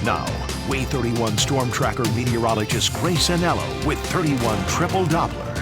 Now, Wave 31 Storm Tracker meteorologist Grace Anello with 31 Triple Doppler.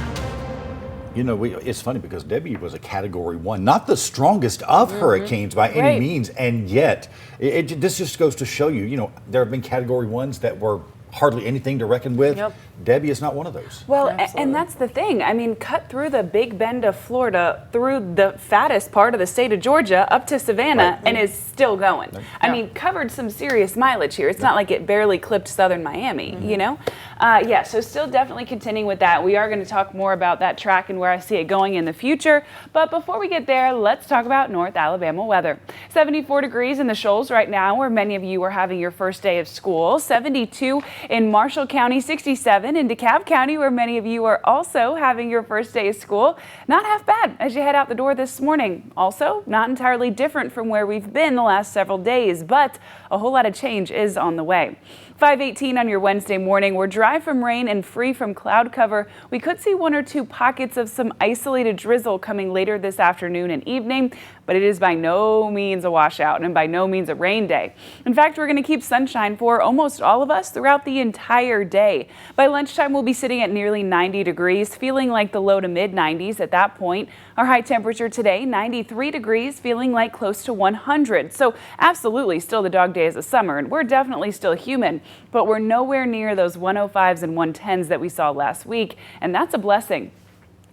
You know, it's funny because Debbie was a Category 1, not the strongest of hurricanes by any means, and yet this just goes to show you, you know, there have been Category 1s that were hardly anything to reckon with. Debbie is not one of those. Well, and that's the thing. I mean, cut through the Big Bend of Florida, through the fattest part of the state of Georgia, up to Savannah, and is still going. I mean, covered some serious mileage here. It's not like it barely clipped southern Miami, you know? Yeah, so still definitely contending with that. We are going to talk more about that track and where I see it going in the future. But before we get there, let's talk about North Alabama weather. 74 degrees in the Shoals right now, where many of you are having your first day of school. 72 in Marshall County, 67 in DeKalb County, where many of you are also having your first day of school. Not half bad as you head out the door this morning. Also, not entirely different from where we've been the last several days, but a whole lot of change is on the way. 5:18 on your Wednesday morning. We're dry from rain and free from cloud cover. We could see one or two pockets of some isolated drizzle coming later this afternoon and evening, but it is by no means a washout and by no means a rain day. In fact, we're going to keep sunshine for almost all of us throughout the entire day. By lunchtime, we'll be sitting at nearly 90 degrees, feeling like the low to mid 90s at that point. Our high temperature today, 93 degrees, feeling like close to 100. So absolutely still the dog days of summer, and we're definitely still humid, but we're nowhere near those 105s and 110s that we saw last week, and that's a blessing.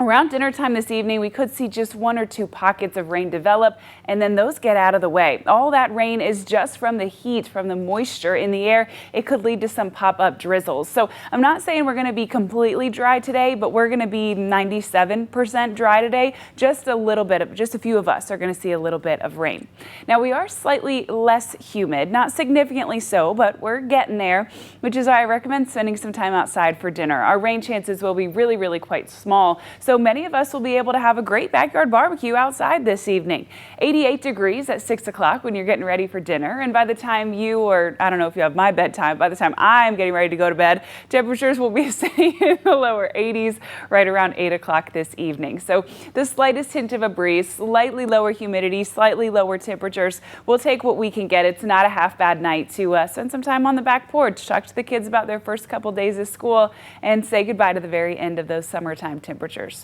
Around dinner time this evening, we could see just one or two pockets of rain develop, and then those get out of the way. All that rain is just from the heat, from the moisture in the air. It could lead to some pop-up drizzles. So I'm not saying we're going to be completely dry today, but we're going to be 97% dry today. Just a few of us are going to see a little bit of rain. Now, we are slightly less humid, not significantly so, but we're getting there, which is why I recommend spending some time outside for dinner. Our rain chances will be really quite small. So many of us will be able to have a great backyard barbecue outside this evening. 88 degrees at 6 o'clock when you're getting ready for dinner. And by the time I don't know if you have my bedtime, by the time I'm getting ready to go to bed, temperatures will be sitting in the lower 80s right around 8 o'clock this evening. So the slightest hint of a breeze, slightly lower humidity, slightly lower temperatures. We'll take what we can get. It's not a half bad night to spend some time on the back porch, talk to the kids about their first couple days of school, and say goodbye to the very end of those summertime temperatures.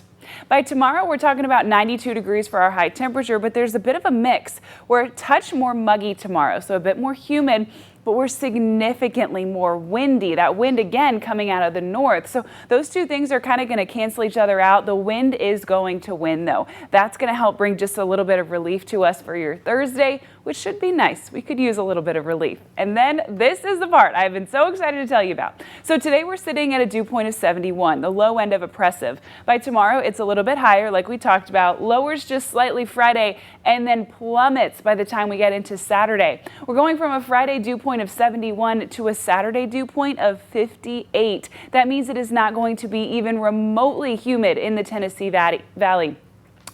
By tomorrow, we're talking about 92 degrees for our high temperature, but there's a bit of a mix. We're a touch more muggy tomorrow, so a bit more humid, but we're significantly more windy. That wind again coming out of the north. So those two things are kind of going to cancel each other out. The wind is going to win though. That's going to help bring just a little bit of relief to us for your Thursday, which should be nice. We could use a little bit of relief. And then this is the part I've been so excited to tell you about. So today we're sitting at a dew point of 71, the low end of oppressive. By tomorrow, it's a little bit higher like we talked about, lowers just slightly Friday, and then plummets by the time we get into Saturday. We're going from a Friday dew point of 71 to a Saturday dew point of 58. That means it is not going to be even remotely humid in the Tennessee Valley.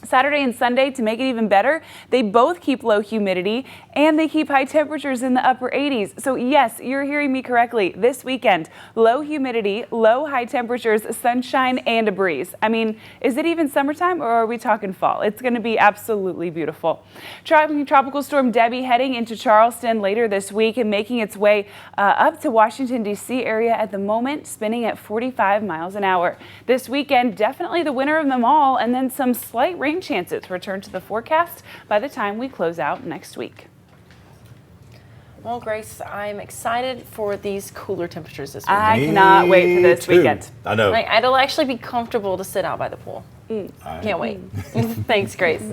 Saturday and Sunday, to make it even better, they both keep low humidity and they keep high temperatures in the upper 80s. So yes, you're hearing me correctly. This weekend, low humidity, low high temperatures, sunshine, and a breeze. I mean, is it even summertime or are we talking fall? It's going to be absolutely beautiful. Tropical storm Debbie heading into Charleston later this week and making its way up to Washington, D.C. area at the moment, spinning at 45 miles an hour. This weekend, definitely the winner of them all, and then some slight rain chances return to the forecast by the time we close out next week. Well, Grace, I'm excited for these cooler temperatures this weekend. I cannot wait for this weekend. I know. It'll actually be comfortable to sit out by the pool. Can't wait. Thanks, Grace.